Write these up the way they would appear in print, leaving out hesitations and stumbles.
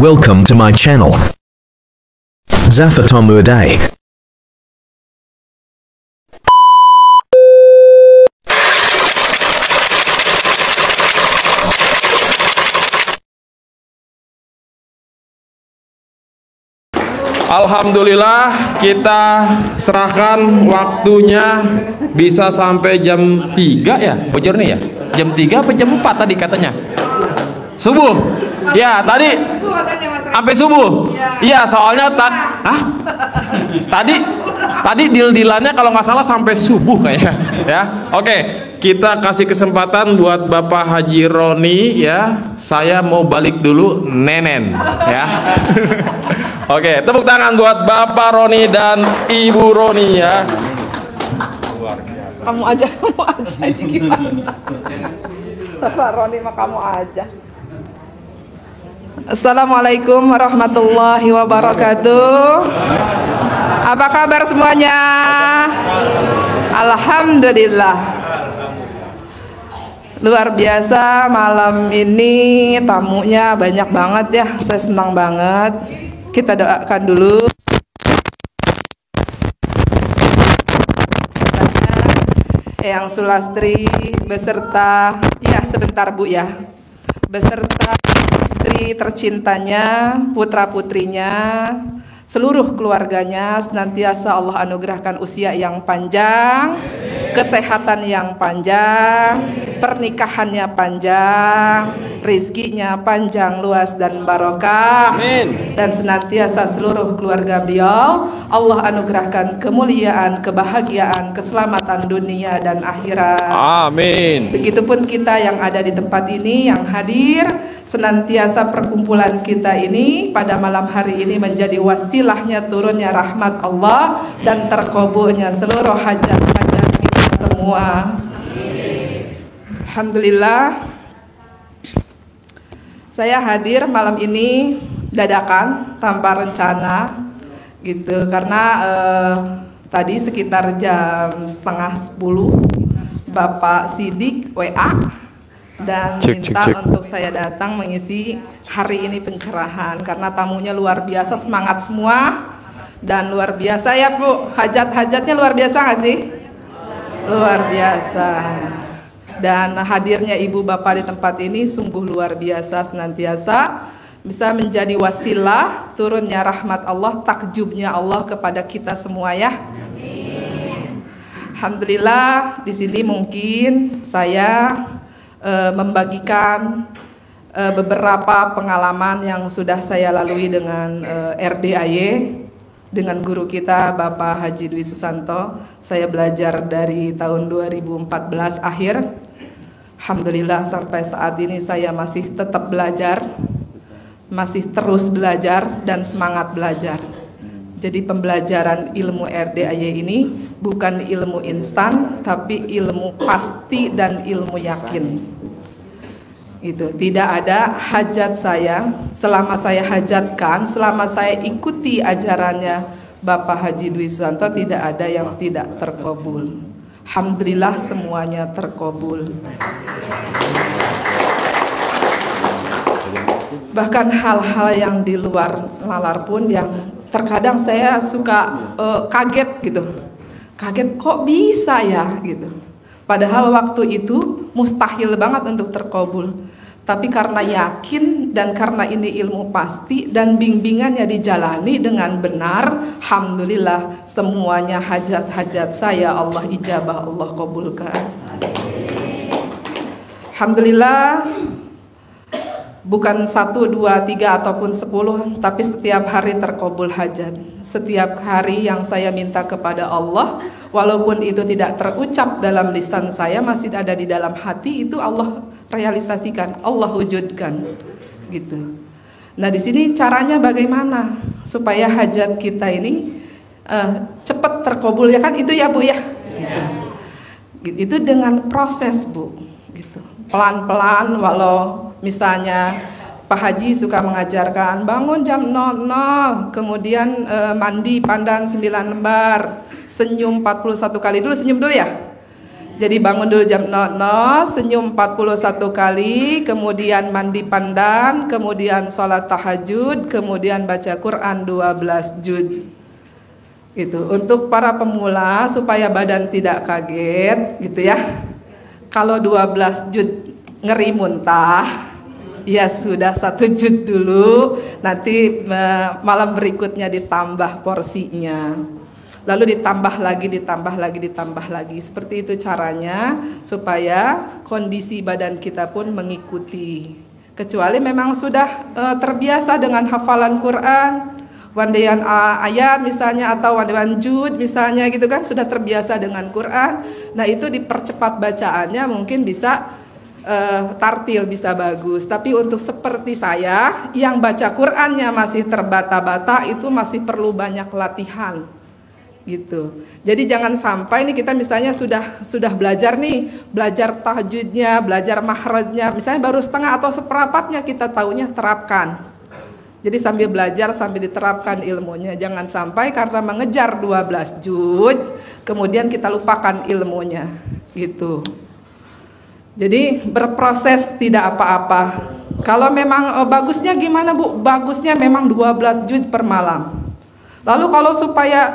Welcome to my channel. Zafatomurday. Alhamdulillah, kita serahkan waktunya bisa sampai jam 3 ya, bocor nih ya. Jam 3 apa jam 4 tadi katanya? Subuh. Ya, tadi sampai subuh. Iya, soalnya tadi deal-dealannya kalau nggak salah sampai subuh kayaknya. Ya. Oke, kita kasih kesempatan buat Bapak Haji Roni ya. Saya mau balik dulu nenen ya. Oke, tepuk tangan buat Bapak Roni dan Ibu Roni ya. Kamu aja ini gimana? Bapak Roni mah kamu aja. Assalamualaikum warahmatullahi wabarakatuh. Apa kabar semuanya? Alhamdulillah. Luar biasa malam ini tamunya banyak banget ya. Saya senang banget. Kita doakan dulu. Eyang Sulastri beserta, ya sebentar Bu ya, beserta istri tercintanya, putra-putrinya, seluruh keluarganya senantiasa Allah anugerahkan usia yang panjang, kesehatan yang panjang, pernikahannya panjang, rezekinya panjang, luas dan barokah. Amin. Dan senantiasa seluruh keluarga beliau Allah anugerahkan kemuliaan, kebahagiaan, keselamatan dunia dan akhirat. Amin. Begitupun kita yang ada di tempat ini, yang hadir, senantiasa perkumpulan kita ini pada malam hari ini menjadi wasilahnya turunnya rahmat Allah dan terkabulnya seluruh hajat-hajat kita semua. Alhamdulillah, saya hadir malam ini dadakan tanpa rencana gitu, karena tadi sekitar jam setengah 10 Bapak Sidik WA dan minta untuk saya datang mengisi hari ini pencerahan karena tamunya luar biasa, semangat semua dan luar biasa ya Bu. Hajat-hajatnya luar biasa nggak sih? Luar biasa. Dan hadirnya ibu bapak di tempat ini sungguh luar biasa, senantiasa bisa menjadi wasilah turunnya rahmat Allah, takjubnya Allah kepada kita semua ya. Alhamdulillah, di sini mungkin saya membagikan beberapa pengalaman yang sudah saya lalui dengan RDAY dengan guru kita Bapak Haji Dwi Susanto. Saya belajar dari tahun 2014 akhir. Alhamdulillah sampai saat ini saya masih tetap belajar, masih terus belajar dan semangat belajar. Jadi pembelajaran ilmu RDAY ini bukan ilmu instan, tapi ilmu pasti dan ilmu yakin. Itu tidak ada hajat saya selama saya hajatkan, selama saya ikuti ajarannya Bapak Haji Dwi Susanto, tidak ada yang tidak terkabul. Alhamdulillah semuanya terkabul. Bahkan hal-hal yang di luar nalar pun yang terkadang saya suka kaget gitu. Kaget kok bisa ya gitu. Padahal waktu itu mustahil banget untuk terkabul. Tapi karena yakin dan karena ini ilmu pasti dan bimbingannya dijalani dengan benar, alhamdulillah semuanya hajat-hajat saya Allah ijabah, Allah kabulkan. Alhamdulillah, bukan 1, 2, 3 ataupun 10, tapi setiap hari terkabul hajat. Setiap hari yang saya minta kepada Allah, walaupun itu tidak terucap dalam lisan saya, masih ada di dalam hati, itu Allah realisasikan, Allah wujudkan gitu. Nah, di sini caranya bagaimana supaya hajat kita ini cepat terkabul ya kan, itu ya Bu ya gitu. Itu dengan proses Bu gitu. Pelan-pelan, walau misalnya Pak Haji suka mengajarkan bangun jam 00, kemudian mandi pandan 9 lembar, senyum 41 kali dulu, senyum dulu ya. Jadi bangun dulu jam 00, senyum 41 kali, kemudian mandi pandan, kemudian sholat tahajud, kemudian baca Quran 12 juz. Gitu. Untuk para pemula supaya badan tidak kaget, gitu ya. Kalau 12 juz ngeri muntah, ya sudah 1 juz dulu, nanti malam berikutnya ditambah porsinya. Lalu ditambah lagi. Seperti itu caranya supaya kondisi badan kita pun mengikuti. Kecuali memang sudah terbiasa dengan hafalan Quran, wandean ayat misalnya, atau wandean juz misalnya gitu kan, sudah terbiasa dengan Quran. Nah itu dipercepat bacaannya, mungkin bisa tartil, bisa bagus. Tapi untuk seperti saya yang baca Qurannya masih terbata-bata, itu masih perlu banyak latihan. Gitu. Jadi jangan sampai nih kita misalnya sudah belajar nih, belajar tahajudnya, belajar mahrajnya, misalnya baru setengah atau seperempatnya kita taunya terapkan. Jadi sambil belajar sambil diterapkan ilmunya. Jangan sampai karena mengejar 12 juz kemudian kita lupakan ilmunya. Gitu. Jadi berproses tidak apa-apa. Kalau memang bagusnya gimana Bu? Bagusnya memang 12 juz per malam. Lalu kalau supaya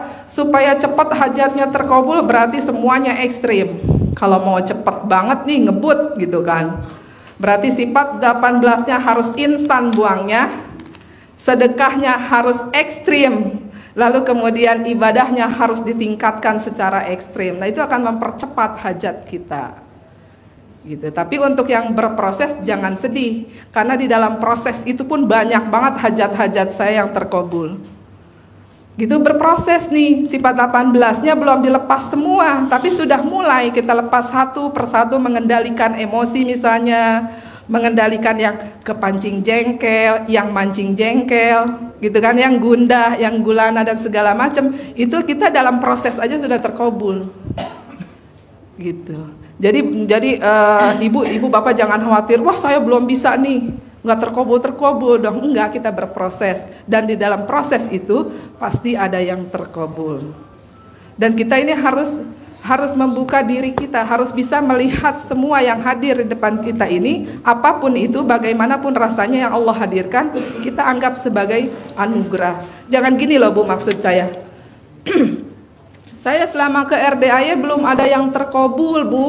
cepat hajatnya terkabul, berarti semuanya ekstrim. Kalau mau cepat banget nih ngebut gitu kan, berarti sifat 18-nya harus instan buangnya, sedekahnya harus ekstrim, lalu kemudian ibadahnya harus ditingkatkan secara ekstrim. Nah itu akan mempercepat hajat kita. Gitu. Tapi untuk yang berproses jangan sedih, karena di dalam proses itu pun banyak banget hajat-hajat saya yang terkabul. Gitu, berproses nih, sifat 18-nya belum dilepas semua, tapi sudah mulai kita lepas satu persatu, mengendalikan emosi misalnya, mengendalikan yang kepancing jengkel, yang mancing jengkel, gitu kan, yang gundah, yang gulana dan segala macam, itu kita dalam proses aja sudah terkabul. Gitu. Jadi ibu bapak jangan khawatir, wah saya belum bisa nih, nggak terkabul dong. Enggak, kita berproses, dan di dalam proses itu pasti ada yang terkabul. Dan kita ini harus membuka diri kita, harus bisa melihat semua yang hadir di depan kita ini, apapun itu, bagaimanapun rasanya yang Allah hadirkan, kita anggap sebagai anugerah. Jangan gini loh Bu, maksud saya. Saya selama ke RDAY belum ada yang terkabul Bu.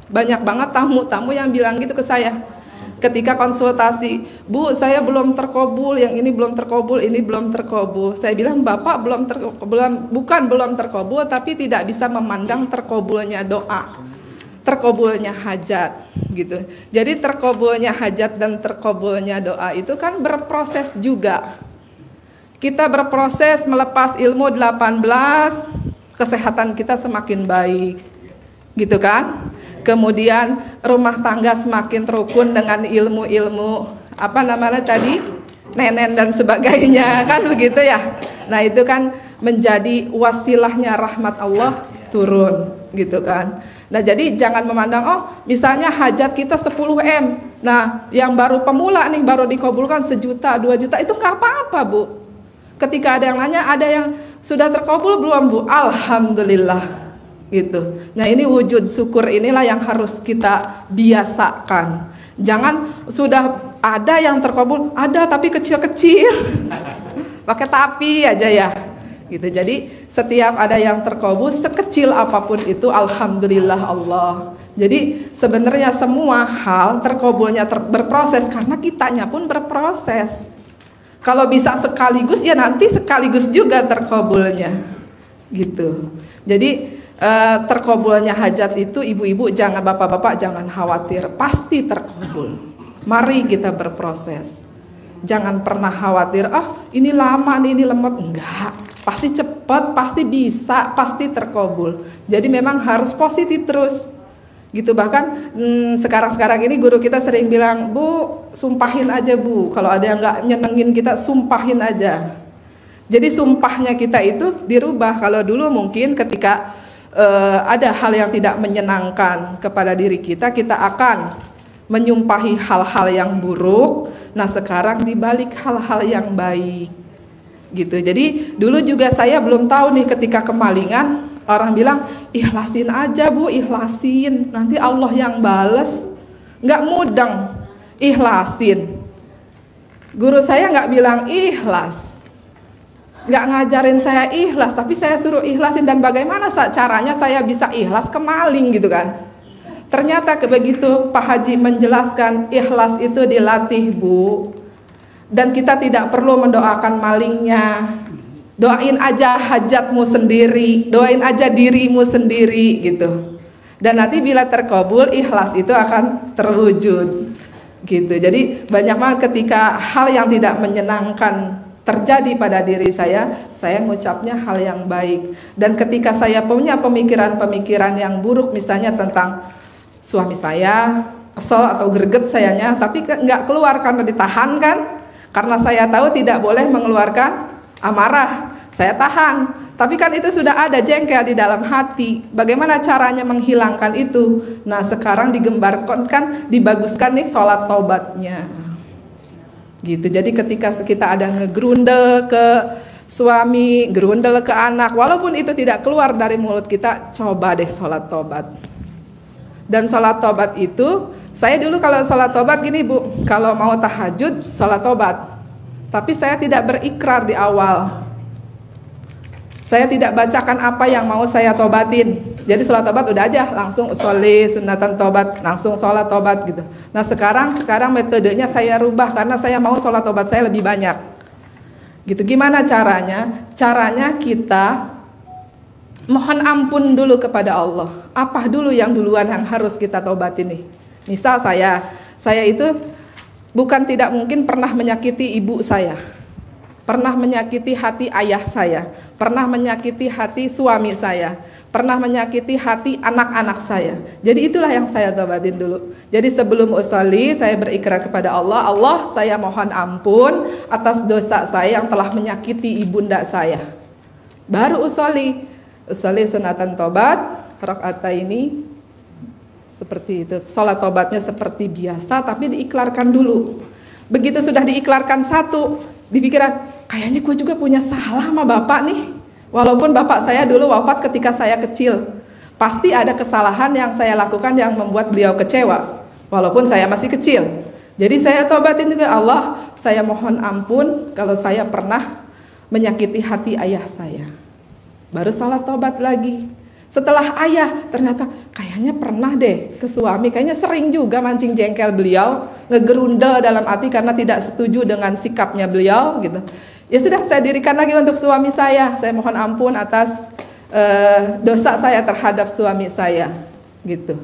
Banyak banget tamu-tamu yang bilang gitu ke saya ketika konsultasi, Bu saya belum terkabul, yang ini belum terkabul, ini belum terkabul. Saya bilang Bapak bukan belum terkabul, tapi tidak bisa memandang terkabulnya doa, terkabulnya hajat gitu. Jadi terkabulnya hajat dan terkabulnya doa itu kan berproses juga. Kita berproses melepas ilmu 18, kesehatan kita semakin baik, gitu kan. Kemudian rumah tangga semakin rukun dengan ilmu-ilmu apa namanya tadi, nenen dan sebagainya, kan begitu ya. Nah itu kan menjadi wasilahnya rahmat Allah turun, gitu kan. Nah jadi jangan memandang, oh misalnya hajat kita 10 M, nah yang baru pemula nih, baru dikabulkan 1 juta, 2 juta, itu nggak apa-apa Bu. Ketika ada yang nanya, ada yang sudah terkabul belum Bu? Alhamdulillah. Gitu. Nah ini wujud syukur inilah yang harus kita biasakan. Jangan sudah ada yang terkabul, ada tapi kecil-kecil, pakai tapi aja ya. Gitu. Jadi setiap ada yang terkabul sekecil apapun itu, alhamdulillah Allah. Jadi sebenarnya semua hal terkabulnya berproses karena kitanya pun berproses. Kalau bisa sekaligus ya nanti sekaligus juga terkabulnya. Gitu. Jadi terkabulnya hajat itu ibu-ibu jangan, bapak-bapak jangan khawatir, pasti terkabul. Mari kita berproses. Jangan pernah khawatir, ini lama nih, ini lemot. Enggak, pasti cepat, pasti bisa, pasti terkabul. Jadi memang harus positif terus. Gitu. Bahkan sekarang ini guru kita sering bilang, Bu, sumpahin aja Bu. Kalau ada yang nggak nyenengin kita, sumpahin aja. Jadi sumpahnya kita itu dirubah. Kalau dulu mungkin ketika ada hal yang tidak menyenangkan kepada diri kita, kita akan menyumpahi hal-hal yang buruk. Nah sekarang dibalik hal-hal yang baik gitu. Jadi dulu juga saya belum tahu nih ketika kemalingan Orang bilang, ikhlasin aja Bu, ikhlasin. Nanti Allah yang bales. Nggak mudeng, ikhlasin. Guru saya nggak bilang ikhlas. Nggak ngajarin saya ikhlas, tapi saya suruh ikhlasin. Dan bagaimana caranya saya bisa ikhlas ke maling gitu kan. Ternyata begitu Pak Haji menjelaskan, ikhlas itu dilatih Bu. Dan kita tidak perlu mendoakan malingnya. Doain aja hajatmu sendiri, doain aja dirimu sendiri gitu. Dan nanti bila terkabul, ikhlas itu akan terwujud gitu. Jadi banyak banget ketika hal yang tidak menyenangkan terjadi pada diri saya ngucapnya hal yang baik. Dan ketika saya punya pemikiran-pemikiran yang buruk, misalnya tentang suami saya, kesel atau greget sayanya, tapi nggak keluar karena ditahan kan. Karena saya tahu tidak boleh mengeluarkan amarah, saya tahan. Tapi kan itu sudah ada jengkel di dalam hati. Bagaimana caranya menghilangkan itu? Nah sekarang digembarkan kan, dibaguskan nih sholat taubatnya. Gitu. Jadi ketika kita ada ngegrundel ke suami, gerundel ke anak, walaupun itu tidak keluar dari mulut kita, coba deh sholat taubat. Dan sholat tobat itu, saya dulu kalau sholat tobat gini Bu, kalau mau tahajud sholat tobat, tapi saya tidak berikrar di awal. Saya tidak bacakan apa yang mau saya tobatin. Jadi sholat tobat udah aja langsung usolli sunatan tobat, langsung sholat tobat gitu. Nah sekarang metodenya saya rubah karena saya mau sholat tobat saya lebih banyak. Gitu. Gimana caranya? Caranya kita mohon ampun dulu kepada Allah. Apa dulu yang duluan yang harus kita tobatin nih? Misal saya itu bukan tidak mungkin pernah menyakiti ibu saya, pernah menyakiti hati ayah saya, pernah menyakiti hati suami saya, pernah menyakiti hati anak-anak saya. Jadi itulah yang saya tobatin dulu. Jadi sebelum usolli saya berikrar kepada Allah, Allah saya mohon ampun atas dosa saya yang telah menyakiti ibunda saya. Baru usolli sunatan tobat, rakaataini, seperti itu. Sholat tobatnya seperti biasa, tapi diiklarkan dulu. Begitu sudah diiklarkan satu, dipikiran, kayaknya gue juga punya salah sama bapak nih. Walaupun bapak saya dulu wafat ketika saya kecil, pasti ada kesalahan yang saya lakukan yang membuat beliau kecewa, walaupun saya masih kecil. Jadi saya tobatin juga, Allah, saya mohon ampun kalau saya pernah menyakiti hati ayah saya. Baru sholat tobat lagi. Setelah ayah, ternyata kayaknya pernah deh ke suami, kayaknya sering juga mancing jengkel beliau, ngegerundel dalam hati karena tidak setuju dengan sikapnya beliau gitu. Ya sudah, saya dirikan lagi untuk suami saya mohon ampun atas dosa saya terhadap suami saya gitu.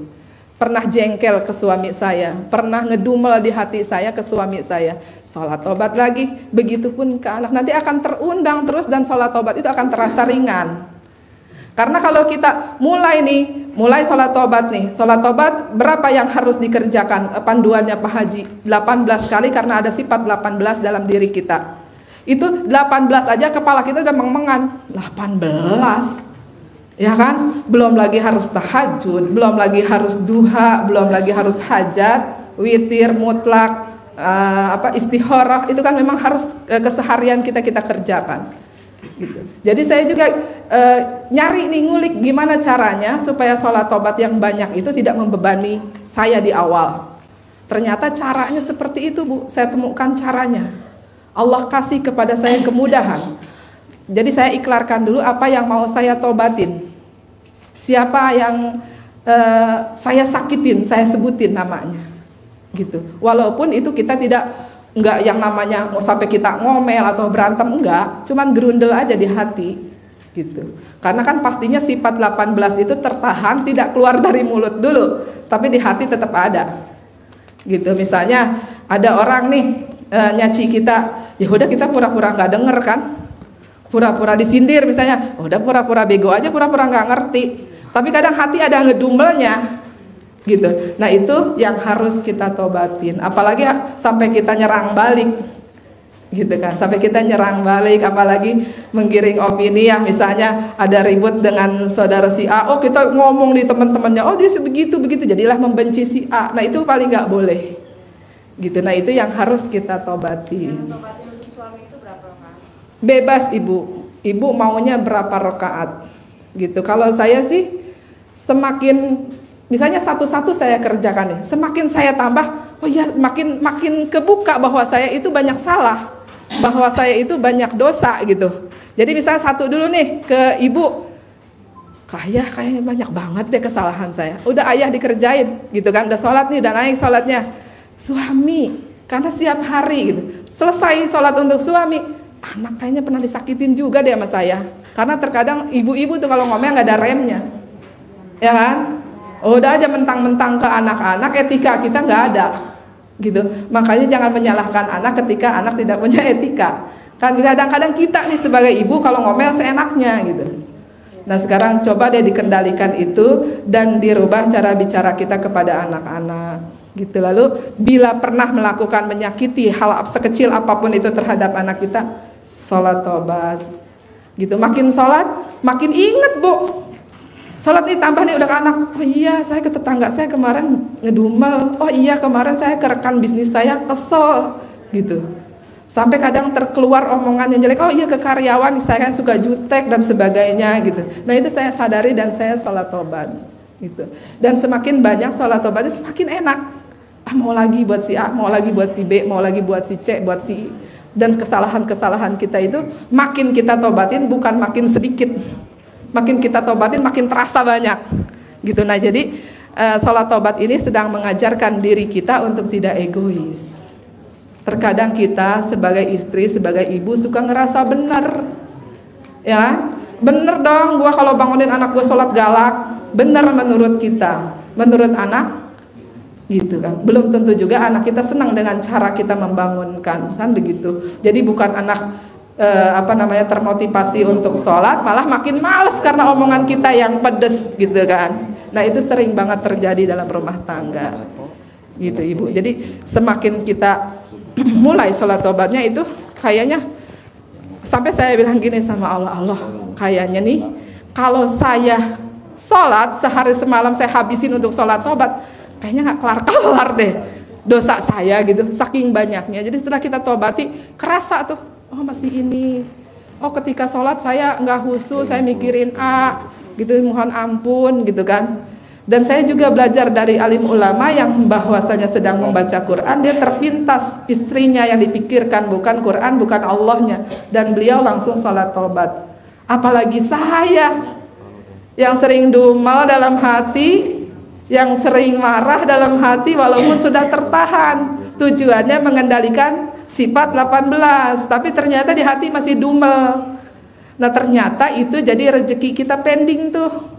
Pernah jengkel ke suami saya, pernah ngedumel di hati saya ke suami saya, sholat tobat lagi. Begitupun ke anak, nanti akan terundang terus dan sholat tobat itu akan terasa ringan. Karena kalau kita mulai sholat tobat nih, sholat tobat berapa yang harus dikerjakan? Panduannya Pak Haji 18 kali karena ada sifat 18 dalam diri kita. Itu 18 aja kepala kita udah mengengan 18. Ya kan? Belum lagi harus tahajud, belum lagi harus duha, belum lagi harus hajat, witir, mutlak, istikharah, itu kan memang harus keseharian kita kerjakan. Gitu. Jadi saya juga nyari nih, ngulik gimana caranya supaya sholat tobat yang banyak itu tidak membebani saya di awal. Ternyata caranya seperti itu Bu, saya temukan caranya. Allah kasih kepada saya kemudahan. Jadi saya iklarkan dulu apa yang mau saya tobatin. Siapa yang saya sakitin, saya sebutin namanya. Gitu. Walaupun itu kita enggak yang namanya sampai kita ngomel atau berantem, enggak, cuman gerundel aja di hati gitu. Karena kan pastinya sifat 18 itu tertahan, tidak keluar dari mulut dulu, tapi di hati tetap ada. Gitu. Misalnya ada orang nih nyaci kita, ya udah kita pura-pura nggak denger kan, pura-pura disindir misalnya, udah pura-pura bego aja, pura-pura nggak ngerti. Tapi kadang hati ada ngedumelnya. Gitu. Nah itu yang harus kita tobatin. Apalagi sampai kita nyerang balik, gitu kan? Sampai kita nyerang balik, apalagi menggiring opini yang misalnya ada ribut dengan saudara si A, oh kita ngomong di teman-temannya, oh dia begitu, jadilah membenci si A. Nah itu paling nggak boleh. Gitu. Nah itu yang harus kita tobatin. Bebas ibu maunya berapa rakaat? gitu. Kalau saya sih semakin misalnya satu-satu saya kerjakan nih, semakin saya tambah, oh ya makin kebuka bahwa saya itu banyak salah, bahwa saya itu banyak dosa gitu. Jadi misalnya satu dulu nih ke ibu, kayaknya banyak banget deh kesalahan saya. Udah ayah dikerjain gitu kan, udah sholat nih, udah naik sholatnya. Suami, karena setiap hari gitu, selesai sholat untuk suami, anak kayaknya pernah disakitin juga deh sama saya. Karena terkadang ibu-ibu tuh kalau ngomel nggak ada remnya, ya kan? Udah aja mentang-mentang ke anak-anak, etika kita nggak ada, gitu. Makanya jangan menyalahkan anak ketika anak tidak punya etika. Kan kadang-kadang kita nih sebagai ibu kalau ngomel seenaknya gitu. Nah sekarang coba deh dikendalikan itu dan dirubah cara bicara kita kepada anak-anak gitu. Lalu bila pernah melakukan menyakiti hal sekecil apapun itu terhadap anak kita, sholat tobat gitu. Makin sholat makin inget bu, sholat nih tambah nih udah ke anak, oh iya saya ke tetangga saya kemarin ngedumel, oh iya kemarin saya ke rekan bisnis saya kesel gitu. Sampai kadang terkeluar omongan yang jelek, oh iya ke karyawan saya suka jutek dan sebagainya gitu. Nah itu saya sadari dan saya sholat tobat gitu. Dan semakin banyak sholat tobat semakin enak. Mau lagi buat si A, mau lagi buat si B, mau lagi buat si C, buat si. Dan kesalahan-kesalahan kita itu makin kita tobatin bukan makin sedikit. Makin kita tobatin makin terasa banyak gitu. Nah jadi sholat tobat ini sedang mengajarkan diri kita untuk tidak egois. Terkadang kita sebagai istri, sebagai ibu suka ngerasa bener, ya bener dong gua kalau bangunin anak gua sholat galak, bener menurut kita, menurut anak gitu kan. Belum tentu juga anak kita senang dengan cara kita membangunkan, kan begitu. Jadi bukan anak termotivasi untuk sholat, malah makin males karena omongan kita yang pedes gitu kan. Nah itu sering banget terjadi dalam rumah tangga gitu ibu. Jadi semakin kita mulai sholat tobatnya itu kayaknya sampai saya bilang gini sama Allah, kayaknya nih kalau saya sholat sehari semalam saya habisin untuk sholat tobat, kayaknya nggak kelar-kelar deh dosa saya gitu, saking banyaknya. Jadi setelah kita tobati kerasa tuh, oh masih ini, oh ketika sholat saya nggak khusyuk, saya mikirin gitu, mohon ampun gitu kan. Dan saya juga belajar dari alim ulama yang bahwasanya sedang membaca Quran, dia terpintas istrinya yang dipikirkan bukan Quran, bukan Allahnya, dan beliau langsung sholat tobat. Apalagi saya yang sering dumel dalam hati, yang sering marah dalam hati walaupun sudah tertahan, tujuannya mengendalikan sifat 18, tapi ternyata di hati masih dumel. Nah ternyata itu jadi rezeki kita pending tuh.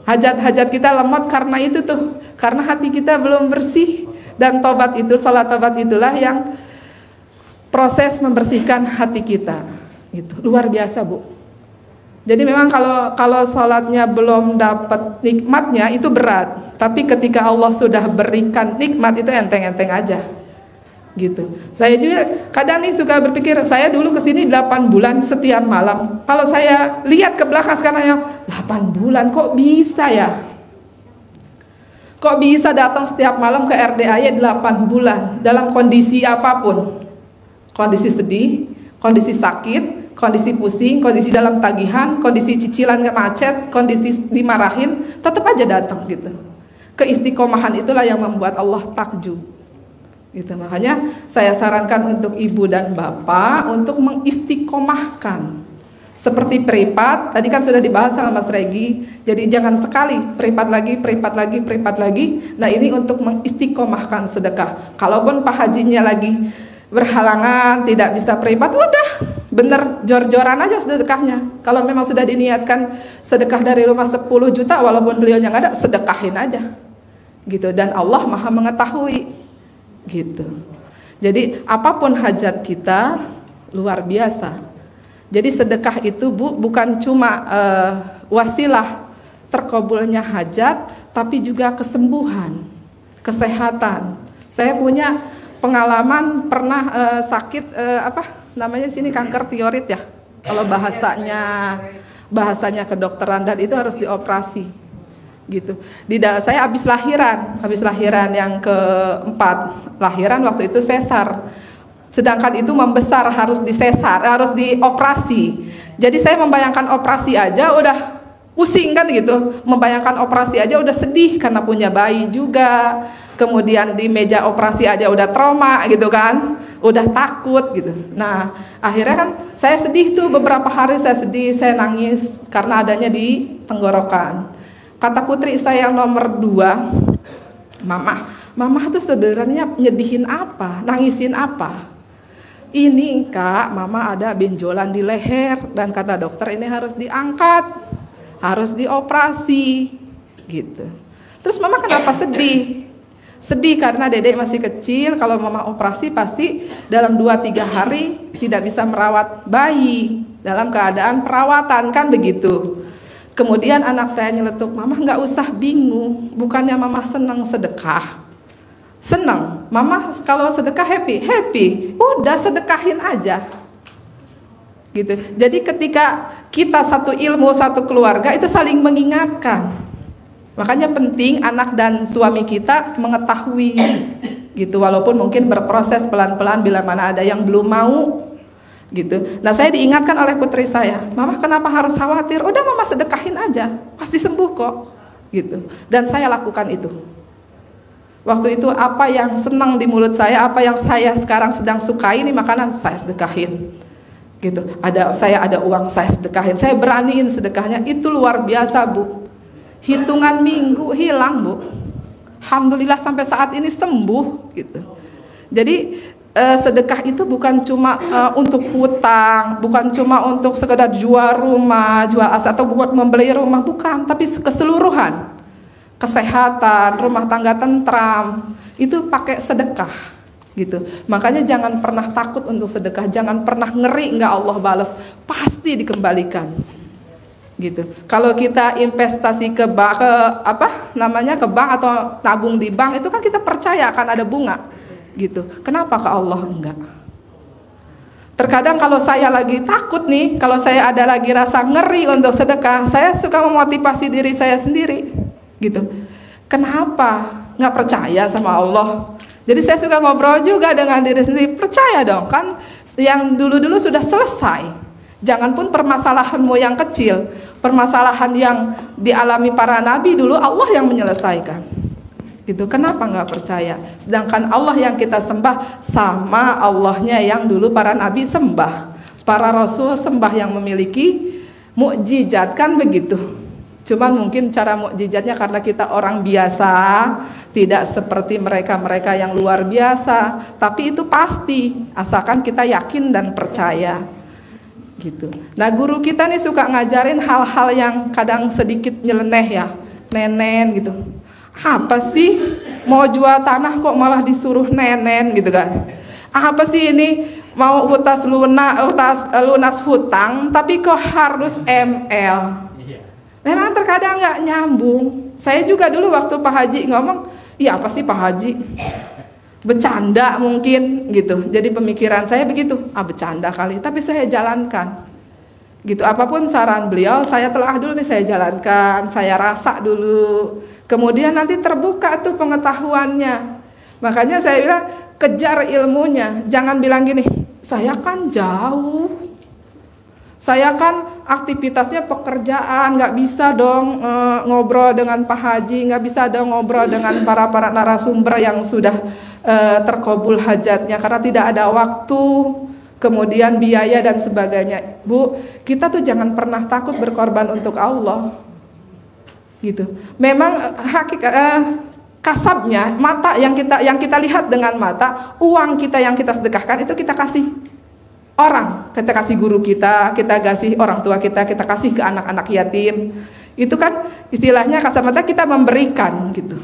Hajat-hajat kita lemot karena itu tuh, karena hati kita belum bersih. Dan tobat itu, salat tobat itulah yang proses membersihkan hati kita gitu. Luar biasa bu. Jadi memang kalau salatnya belum dapat nikmatnya itu berat, tapi ketika Allah sudah berikan nikmat itu enteng-enteng aja gitu. Saya juga kadang nih suka berpikir, saya dulu kesini 8 bulan setiap malam. Kalau saya lihat ke belakang sekarang yang 8 bulan kok bisa ya? Kok bisa datang setiap malam ke RDAY 8 bulan dalam kondisi apapun? Kondisi sedih, kondisi sakit, kondisi pusing, kondisi dalam tagihan, kondisi cicilan macet, kondisi dimarahin, tetap aja datang gitu. Keistiqomahan itulah yang membuat Allah takjub. Gitu, makanya saya sarankan untuk ibu dan bapak untuk mengistiqomahkan seperti peripat tadi kan sudah dibahas sama Mas Regi. Jadi jangan sekali peripat lagi. Nah ini untuk mengistiqomahkan sedekah. Kalaupun Pak Hajinya lagi berhalangan tidak bisa peripat, udah bener jor-joran aja sedekahnya. Kalau memang sudah diniatkan sedekah dari rumah 10 juta walaupun beliaunya nggak ada, sedekahin aja gitu. Dan Allah Maha mengetahui gitu. Jadi apapun hajat kita luar biasa. Jadi sedekah itu bu bukan cuma wasilah terkabulnya hajat, tapi juga kesembuhan, kesehatan. Saya punya pengalaman pernah sakit sini kanker tiroid ya. Kalau bahasanya kedokteran, dan itu harus dioperasi. Gitu. Saya habis lahiran yang keempat, lahiran waktu itu sesar. Sedangkan itu membesar, harus dioperasi. Jadi saya membayangkan operasi aja udah pusing kan gitu, membayangkan operasi aja udah sedih karena punya bayi juga, kemudian di meja operasi aja udah trauma gitu kan, udah takut gitu. Nah akhirnya kan saya sedih tuh, beberapa hari saya sedih, saya nangis karena adanya di tenggorokan. Kata putri saya yang nomor 2, Mama tuh sebenarnya nyedihin apa, nangisin apa? Ini Kak, Mama ada benjolan di leher dan kata dokter ini harus diangkat, harus dioperasi gitu. Terus Mama kenapa sedih? Sedih karena Dedek masih kecil, kalau Mama operasi pasti dalam 2-3 hari tidak bisa merawat bayi, dalam keadaan perawatan kan begitu. Kemudian anak saya nyeletuk, Mama nggak usah bingung, bukannya Mama senang sedekah. Senang, Mama kalau sedekah happy, udah sedekahin aja gitu. Jadi ketika kita satu ilmu, satu keluarga itu saling mengingatkan. Makanya penting anak dan suami kita mengetahui gitu, walaupun mungkin berproses pelan-pelan bila mana ada yang belum mau gitu. Nah saya diingatkan oleh putri saya, Mama kenapa harus khawatir, udah Mama sedekahin aja, pasti sembuh kok gitu. Dan saya lakukan itu. Waktu itu apa yang senang di mulut saya, apa yang saya sekarang sedang sukai, ini makanan saya sedekahin gitu. Saya ada uang, saya sedekahin, saya beraniin sedekahnya. Itu luar biasa Bu, hitungan minggu hilang Bu, alhamdulillah sampai saat ini sembuh gitu. Jadi sedekah itu bukan cuma untuk hutang, bukan cuma untuk sekedar jual rumah, jual aset atau buat membeli rumah, bukan, tapi keseluruhan. Kesehatan, rumah tangga tentram, itu pakai sedekah gitu. Makanya jangan pernah takut untuk sedekah, jangan pernah ngeri nggak Allah balas, pasti dikembalikan gitu. Kalau kita investasi ke bank, ke bank atau tabung di bank, itu kan kita percaya akan ada bunga gitu. Kenapa ke Allah enggak? Terkadang kalau saya lagi takut nih, kalau saya ada lagi rasa ngeri untuk sedekah, saya suka memotivasi diri saya sendiri gitu. Kenapa nggak percaya sama Allah? Jadi saya suka ngobrol juga dengan diri sendiri, percaya dong kan yang dulu-dulu sudah selesai. Jangan pun permasalahanmu yang kecil, permasalahan yang dialami para nabi dulu Allah yang menyelesaikan gitu. Kenapa nggak percaya? Sedangkan Allah yang kita sembah sama Allahnya yang dulu para nabi sembah, para rasul sembah, yang memiliki mukjizat kan begitu. Cuman mungkin cara mukjizatnya karena kita orang biasa, tidak seperti mereka-mereka yang luar biasa. Tapi itu pasti, asalkan kita yakin dan percaya gitu. Nah guru kita nih suka ngajarin hal-hal yang kadang sedikit nyeleneh ya, nenen gitu. Apa sih mau jual tanah kok malah disuruh nenen gitu kan? Apa sih ini mau lunas hutang tapi kok harus ML? Memang terkadang nggak nyambung. Saya juga dulu waktu Pak Haji ngomong, iya apa sih Pak Haji? Bercanda mungkin gitu. Jadi pemikiran saya begitu, bercanda kali. Tapi saya jalankan gitu. Apapun saran beliau, saya telah dulu nih, saya jalankan, saya rasa dulu. Kemudian nanti terbuka tuh pengetahuannya. Makanya saya bilang kejar ilmunya. Jangan bilang gini, saya kan jauh. Saya kan aktivitasnya pekerjaan, nggak bisa dong ngobrol dengan Pak Haji, nggak bisa dong ngobrol dengan para narasumber yang sudah terkabul hajatnya karena tidak ada waktu, kemudian biaya dan sebagainya. Bu, kita tuh jangan pernah takut berkorban untuk Allah, gitu. Memang hakikat kasabnya, mata yang kita lihat dengan mata, uang kita yang kita sedekahkan itu kita kasih orang, kita kasih guru kita kasih orang tua kita kasih ke anak-anak yatim. Itu kan istilahnya kasar mata kita memberikan gitu.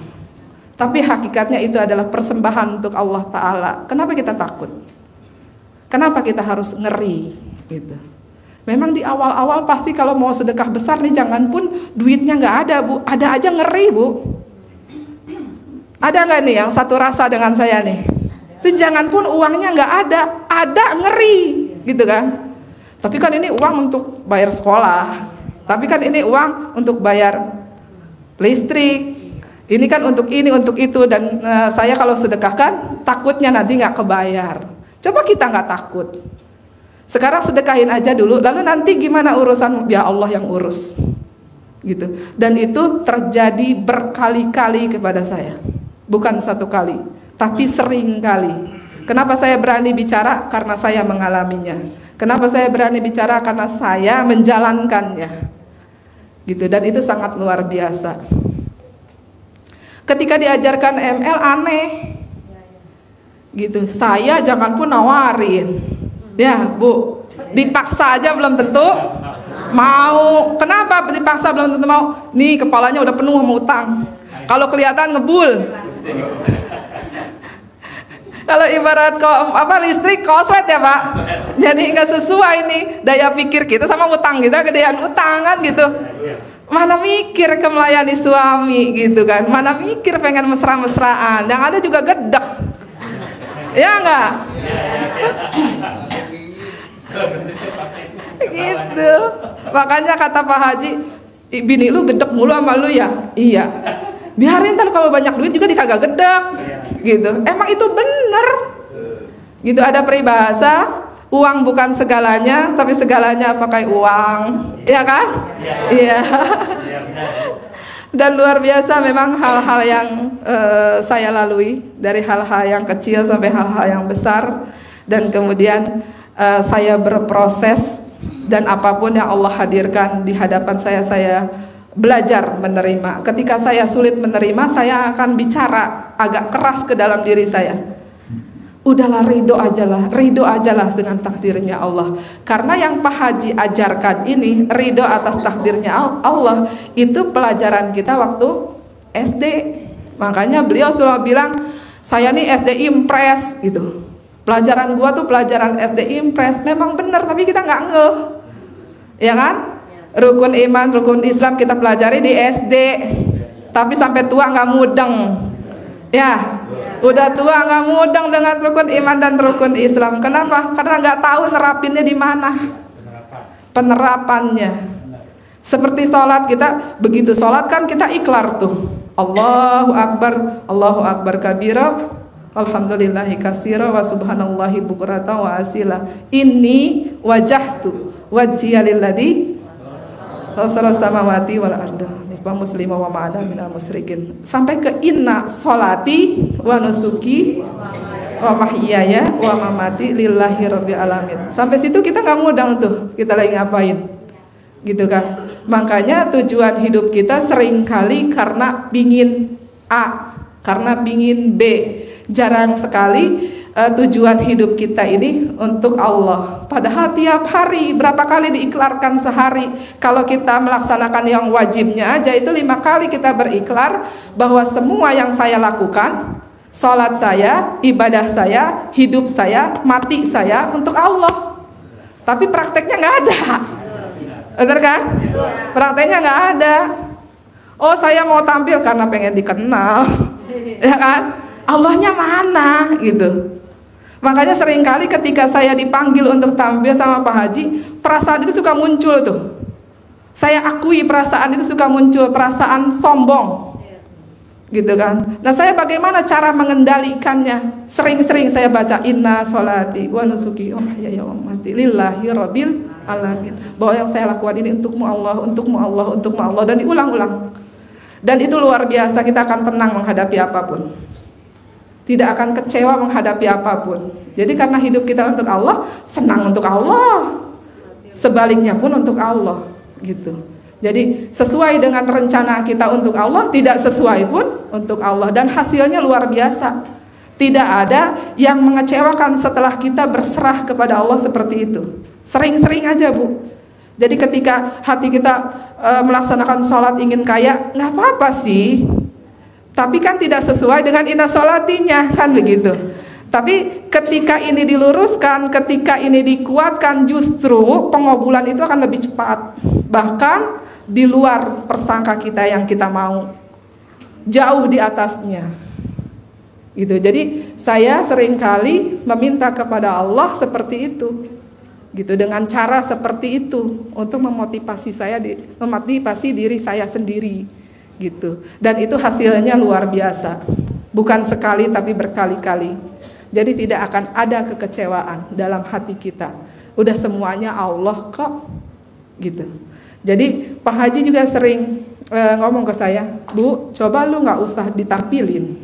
Tapi hakikatnya itu adalah persembahan untuk Allah Ta'ala. Kenapa kita takut? Kenapa kita harus ngeri gitu? Memang di awal-awal pasti kalau mau sedekah besar nih, jangan pun duitnya nggak ada Bu, ada aja ngeri Bu. Ada nggak nih yang satu rasa dengan saya nih? Itu jangan pun uangnya nggak ada ngeri gitu kan. Tapi kan ini uang untuk bayar sekolah, tapi kan ini uang untuk bayar listrik, ini kan untuk ini untuk itu. Dan saya kalau sedekahkan takutnya nanti nggak kebayar. Coba kita nggak takut, sekarang sedekahin aja dulu, lalu nanti gimana urusan, ya Allah yang urus gitu. Dan itu terjadi berkali-kali kepada saya, bukan satu kali, tapi sering kali. Kenapa saya berani bicara? Karena saya mengalaminya. Kenapa saya berani bicara? Karena saya menjalankannya, gitu. Dan itu sangat luar biasa. Ketika diajarkan ML aneh, gitu. Saya jangan pun nawarin, ya Bu, dipaksa aja belum tentu mau. Kenapa dipaksa belum tentu mau? Nih kepalanya udah penuh sama utang. Kalau kelihatan ngebul. Kalau ibarat listrik koslet ya Pak. Jadi nggak sesuai nih daya pikir kita sama utang kita, gedean utang kan gitu. Mana mikir ke melayani suami gitu kan. Mana mikir pengen mesra-mesraan. Yang ada juga gedek. Ya enggak? Gitu. Makanya kata Pak Haji, bini lu gedek mulu sama lu ya? Iya. Biarin ntar kalau banyak duit juga dikagak gedek. Gitu. Emang itu bener. Gitu, ada peribahasa, uang bukan segalanya, tapi segalanya pakai uang. Iya kan? Iya. Dan luar biasa memang hal-hal yang saya lalui, dari hal-hal yang kecil sampai hal-hal yang besar. Dan kemudian saya berproses, dan apapun yang Allah hadirkan di hadapan saya belajar menerima. Ketika saya sulit menerima, saya akan bicara agak keras ke dalam diri saya. Udahlah, ridho ajalah dengan takdirnya Allah. Karena yang Pak Haji ajarkan ini, ridho atas takdirnya Allah, itu pelajaran kita waktu SD. Makanya beliau selalu bilang, saya nih SD Impres gitu. Pelajaran gua tuh pelajaran SD Impres. Memang benar, tapi kita nggak ngeh, ya kan? Rukun iman, rukun Islam kita pelajari di SD, tapi sampai tua nggak mudeng, ya. Udah tua nggak mudeng dengan rukun iman dan rukun Islam. Kenapa? Karena nggak tahu nerapinnya di mana. Penerapannya. Seperti sholat, kita begitu sholat kan kita ikrar tuh. Allahu Akbar kabira, alhamdulillahi katsira, wa subhanallahi bukrata wa asila. Inni wajahtu wajhiya lilladzi fatara samawati wal arda wa muslima wa ma'ana minal musyrikin, sampai ke inna sholati wa nusuki wa mahyaya wa mamati lillahi rabbil alamin. Sampai situ kita nggak mudeng tuh, kita lagi ngapain gitu kan. Makanya tujuan hidup kita seringkali karena pingin A, karena pingin B. Jarang sekali tujuan hidup kita ini untuk Allah. Padahal tiap hari, berapa kali diiklarkan sehari. Kalau kita melaksanakan yang wajibnya aja itu 5 kali kita berikrar bahwa semua yang saya lakukan, sholat saya, ibadah saya, hidup saya, mati saya untuk Allah. Tapi prakteknya nggak ada. Bener kan? Prakteknya nggak ada. Oh, saya mau tampil karena pengen dikenal, ya kan? Allahnya mana gitu. Makanya seringkali ketika saya dipanggil untuk tampil sama Pak Haji, perasaan itu suka muncul tuh. Saya akui perasaan itu suka muncul, perasaan sombong, gitu kan. Nah, saya bagaimana cara mengendalikannya? Sering-sering saya baca inna sholati wa nusuki wa mahyaya wa mamati lillahi rabbil alamin. Bahwa yang saya lakukan ini untukmu Allah, untukmu Allah, untukmu Allah, dan diulang-ulang. Dan itu luar biasa, kita akan tenang menghadapi apapun. Tidak akan kecewa menghadapi apapun. Jadi karena hidup kita untuk Allah, senang untuk Allah. Sebaliknya pun untuk Allah, gitu. Jadi sesuai dengan rencana kita untuk Allah, tidak sesuai pun untuk Allah, dan hasilnya luar biasa. Tidak ada yang mengecewakan setelah kita berserah kepada Allah seperti itu. Sering-sering aja Bu. Jadi ketika hati kita melaksanakan sholat ingin kaya, nggak apa-apa sih. Tapi kan tidak sesuai dengan inna sholatinya, kan begitu. Tapi ketika ini diluruskan, ketika ini dikuatkan, justru pengobulan itu akan lebih cepat. Bahkan di luar persangka kita yang kita mau, jauh di atasnya. Gitu. Jadi saya seringkali meminta kepada Allah seperti itu, gitu, dengan cara seperti itu untuk memotivasi memotivasi diri saya sendiri. Gitu. Dan itu hasilnya luar biasa, bukan sekali tapi berkali-kali. Jadi tidak akan ada kekecewaan dalam hati kita. Udah semuanya Allah kok, gitu. Jadi Pak Haji juga sering ngomong ke saya, Bu, coba lu nggak usah ditampilin,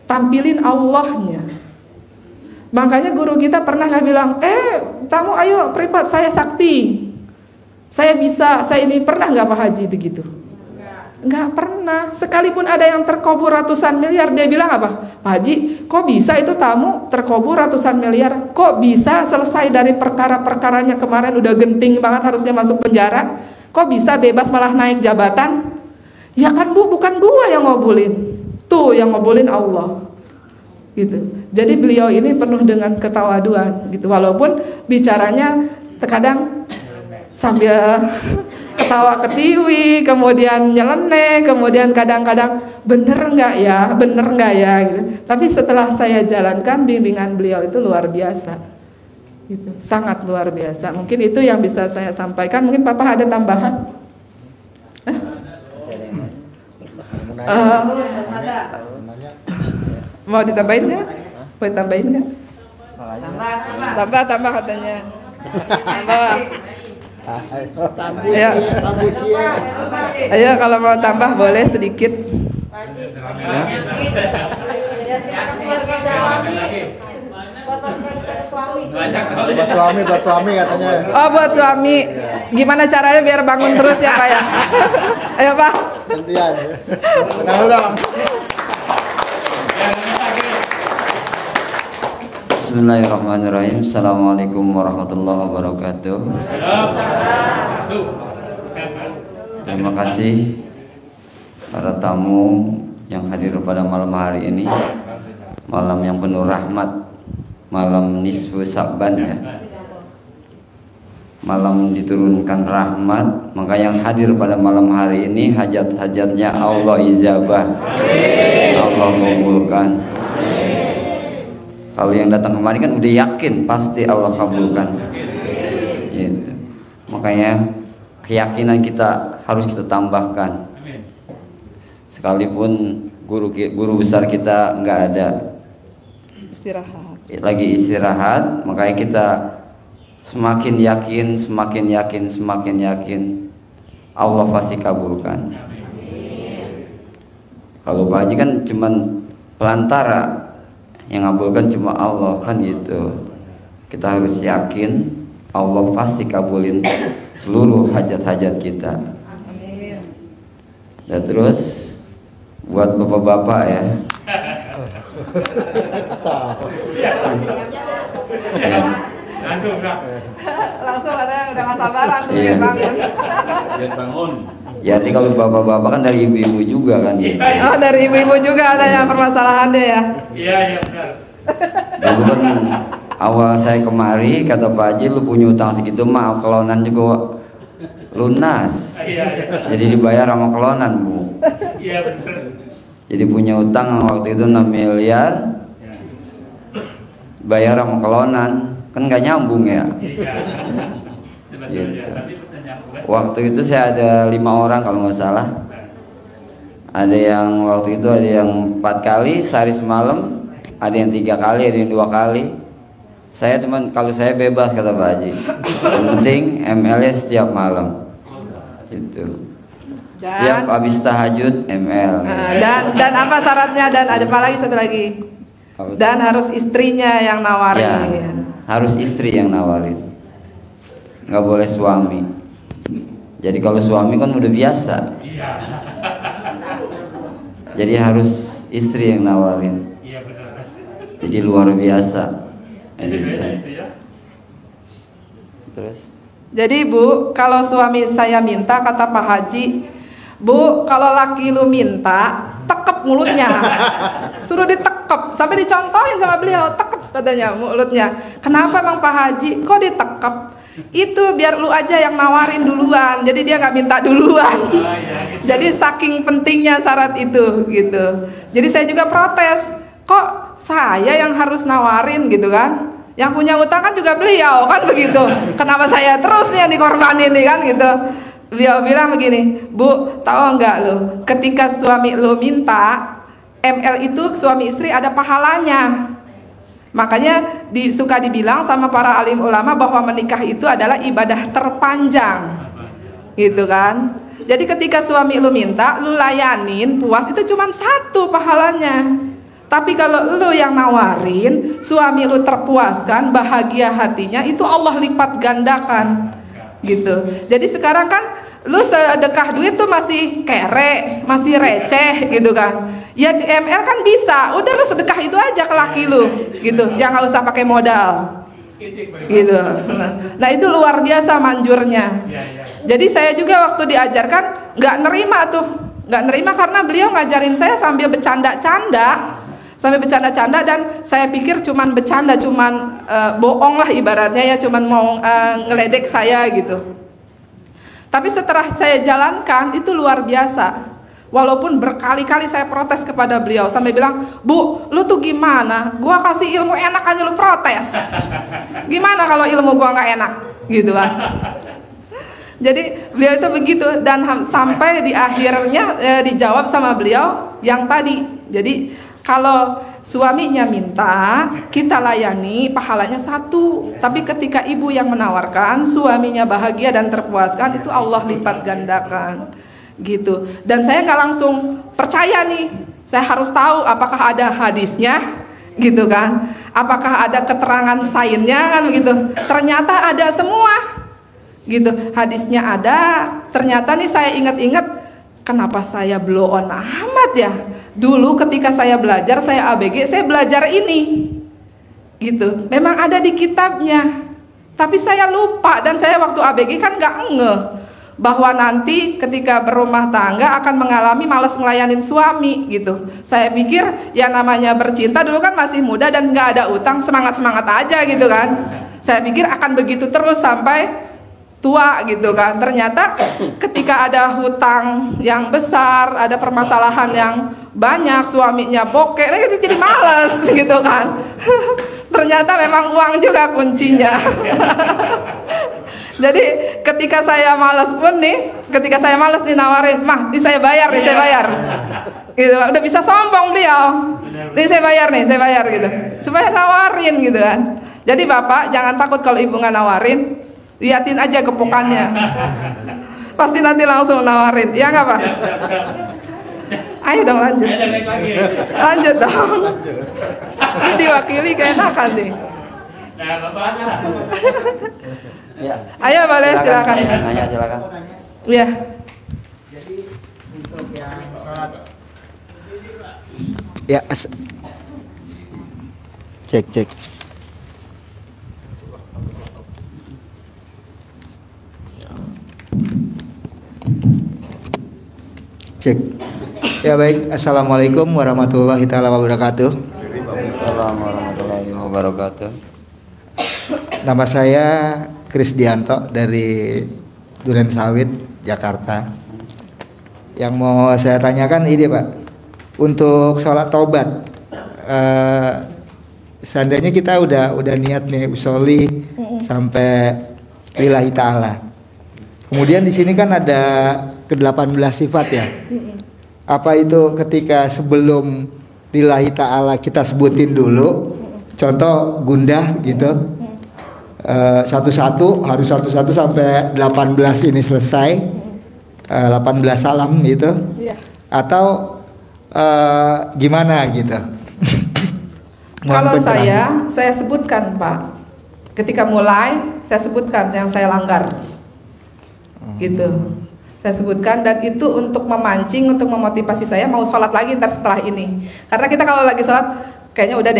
tampilin Allahnya. Makanya guru kita pernah nggak bilang, kamu ayo privat, saya sakti, saya bisa, saya ini. Pernah nggak Pak Haji begitu? Nggak pernah. Sekalipun ada yang terkubur ratusan miliar, dia bilang apa? Pak Haji, kok bisa itu tamu terkubur ratusan miliar? Kok bisa selesai dari perkara-perkaranya kemarin udah genting banget harusnya masuk penjara? Kok bisa bebas malah naik jabatan? Ya kan Bu, bukan gua yang ngobulin, tuh yang ngobulin Allah. Gitu. Jadi beliau ini penuh dengan ketawaduan gitu. Walaupun bicaranya terkadang sambil ketawa ketiwi, kemudian nyeleneh, kemudian kadang-kadang bener nggak ya gitu. Tapi setelah saya jalankan bimbingan beliau itu luar biasa, gitu, sangat luar biasa. Mungkin itu yang bisa saya sampaikan. Mungkin Papa ada tambahan? Mau ditambahin nggak? Mau ditambahin nggak? Tambah katanya. Tambah. Ayo kalau mau tambah boleh sedikit. Buat suami katanya. Oh, buat suami. Gimana caranya biar bangun terus ya Pak ya? Ayo Pak. Gantian. Tenang dong. Bismillahirrahmanirrahim. Assalamualaikum warahmatullahi wabarakatuh. Terima kasih para tamu yang hadir pada malam hari ini, malam yang penuh rahmat, malam nisfu Sa'ban ya, malam diturunkan rahmat. Maka yang hadir pada malam hari ini hajat-hajatnya Allah ijabah, Allah kabulkan. Kalau yang datang kemarin kan udah yakin pasti Allah kabulkan, gitu. Makanya keyakinan kita harus kita tambahkan. Sekalipun guru besar kita nggak ada, lagi istirahat, makanya kita semakin yakin Allah pasti kabulkan. Kalau Pak Haji kan cuman pelantara, yang ngabulkan cuma Allah kan gitu. Kita harus yakin Allah pasti kabulin seluruh hajat-hajat kita. Dan terus buat bapak-bapak ya, langsung ada yang udah gak sabaran tuh Iya. biar bangun. Ya jadi kalau bapak-bapak kan dari ibu-ibu juga kan. Oh, dari ibu-ibu juga ada yang permasalahannya ya. Iya benar. Dulu kan awal saya kemari kata Pak Haji, lu punya utang segitu mah kelonan juga lunas. Iya. Jadi dibayar sama kelonan Bu. Iya benar. Jadi punya utang waktu itu 6 miliar, bayar sama kelonan, kan nggak nyambung ya. Iya. Sebetulnya. Gitu. Tapi pertanyaan Waktu itu saya ada 5 orang kalau nggak salah. Ada yang waktu itu ada yang 4 kali sehari semalam, ada yang 3 kali, ada yang 2 kali. Saya cuman kalau saya bebas kata Pak Haji. Yang penting ML-nya setiap malam. Gitu. Setiap habis tahajud ML. Dan apa syaratnya? Dan ada apa lagi, satu lagi? Dan harus istrinya yang nawarin. Ya, harus istri yang nawarin. Nggak boleh suami. Jadi kalau suami kan udah biasa. Iya. Jadi harus istri yang nawarin. Iya benar. Jadi luar biasa. Itu Gitu. ya. Terus? Jadi Bu, kalau suami saya minta, kata Pak Haji, Bu, kalau laki lu minta, tekep mulutnya. Suruh ditekep, sampai dicontohin sama beliau, tekep katanya mulutnya. Kenapa Bang Pak Haji? Kok ditekep? Itu biar lu aja yang nawarin duluan, jadi dia nggak minta duluan. Jadi saking pentingnya syarat itu gitu. Jadi saya juga protes, kok saya yang harus nawarin gitu kan? Yang punya utang kan juga beliau kan begitu. Kenapa saya terus nih yang dikorbanin nih kan gitu? Beliau bilang begini, Bu, tahu nggak lu? Ketika suami lu minta, ML itu suami istri ada pahalanya. Makanya suka dibilang sama para alim ulama bahwa menikah itu adalah ibadah terpanjang. gitu kan. Jadi ketika suami lu minta, lu layanin, puas, itu cuma satu pahalanya. Tapi kalau lu yang nawarin, suami lu terpuaskan, bahagia hatinya, itu Allah lipat gandakan gitu. Jadi sekarang kan lu sedekah duit tuh masih kere, masih receh gitu kan. Ya di ML kan bisa, udah lu sedekah itu aja ke laki lu gitu, yang nggak usah pakai modal gitu. Nah itu luar biasa manjurnya. Jadi saya juga waktu diajarkan nggak nerima tuh, nggak nerima karena beliau ngajarin saya sambil bercanda-canda, dan saya pikir cuman bercanda, cuman bohong lah ibaratnya ya, cuman mau ngeledek saya gitu. Tapi setelah saya jalankan itu luar biasa. Walaupun berkali-kali saya protes kepada beliau sampai bilang, "Bu, lu tuh gimana? Gua kasih ilmu enak aja lu protes. Gimana kalau ilmu gua nggak enak?" Gitu kan. Jadi beliau itu begitu, dan sampai di akhirnya dijawab sama beliau yang tadi. Jadi kalau suaminya minta, kita layani, pahalanya satu. Tapi ketika ibu yang menawarkan, suaminya bahagia dan terpuaskan, itu Allah lipat gandakan gitu. Dan saya nggak langsung percaya nih, saya harus tahu apakah ada hadisnya gitu kan, apakah ada keterangan sainnya kan begitu. Ternyata ada semua gitu, hadisnya ada. Ternyata nih saya ingat-ingat, kenapa saya blow on amat ya. Dulu ketika saya belajar, saya ABG, saya belajar ini gitu, memang ada di kitabnya, tapi saya lupa. Dan saya waktu ABG kan nggak ngeh bahwa nanti ketika berumah tangga akan mengalami malas ngelayanin suami gitu. Saya pikir ya namanya bercinta dulu kan masih muda dan nggak ada utang, semangat-semangat aja gitu kan. Saya pikir akan begitu terus sampai tua gitu kan. Ternyata ketika ada hutang yang besar, ada permasalahan yang banyak, suaminya bokeh, itu jadi males gitu kan. Ternyata memang uang juga kuncinya. Jadi ketika saya malas pun nih, ketika saya malas nawarin, "Mah, ini saya bayar nih, saya bayar." Gitu, udah bisa sombong beliau. "Nih saya bayar nih, saya bayar," gitu. Supaya nawarin gitu kan. Jadi Bapak jangan takut kalau Ibu nggak nawarin, liatin aja gepokannya. Pasti nanti langsung nawarin. Ya nggak Pak? Ayo dong lanjut. Lanjut dong. Ini diwakili keenakan nih. Nah, Bapak Ya. Ayo boleh, silakan. Nanya silakan. Iya. Jadi untuk yang sholat Ya, cek. Cek. Ya baik, assalamualaikum warahmatullahi taala wabarakatuh. Assalamualaikum warahmatullahi wabarakatuh. Nama saya Krisdianto dari Duren Sawit, Jakarta. Yang mau saya tanyakan ini Pak, untuk sholat taubat, seandainya kita udah niat nih usolli sampai lillahi ta'ala. Kemudian di sini kan ada ke-18 sifat ya. Apa itu ketika sebelum lillahi ta'ala kita sebutin dulu, contoh gundah gitu, satu-satu harus satu-satu sampai 18 ini selesai, 18 salam gitu, atau gimana gitu? Kalau saya sebutkan Pak, ketika mulai saya sebutkan yang saya langgar, gitu. Saya sebutkan, dan itu untuk memancing, untuk memotivasi saya mau sholat lagi ntar setelah ini. Karena kita kalau lagi sholat kayaknya udah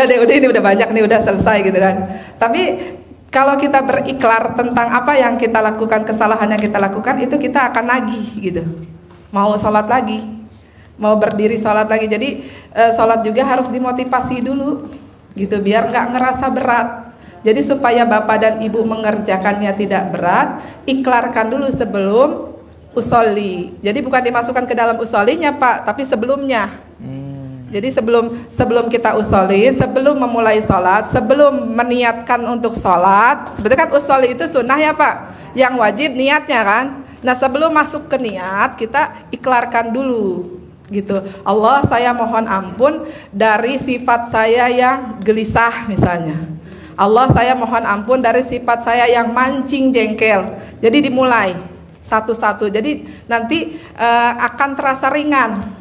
deh, udah ini udah banyak nih, udah selesai gitu kan. Tapi kalau kita berikrar tentang apa yang kita lakukan, kesalahan yang kita lakukan, itu kita akan nagih gitu. Mau sholat lagi, mau berdiri sholat lagi. Jadi sholat juga harus dimotivasi dulu, gitu, biar nggak ngerasa berat. Jadi supaya bapak dan ibu mengerjakannya tidak berat, iklarkan dulu sebelum usolli. Jadi bukan dimasukkan ke dalam usollinya Pak, tapi sebelumnya. Jadi sebelum kita usolli, sebelum memulai sholat, sebelum meniatkan untuk sholat, sebetulnya kan usolli itu sunnah ya Pak, yang wajib niatnya kan. Nah sebelum masuk ke niat, kita iklarkan dulu gitu. Allah, saya mohon ampun dari sifat saya yang gelisah misalnya. Allah, saya mohon ampun dari sifat saya yang mancing jengkel. Jadi dimulai satu-satu. Jadi nanti akan terasa ringan.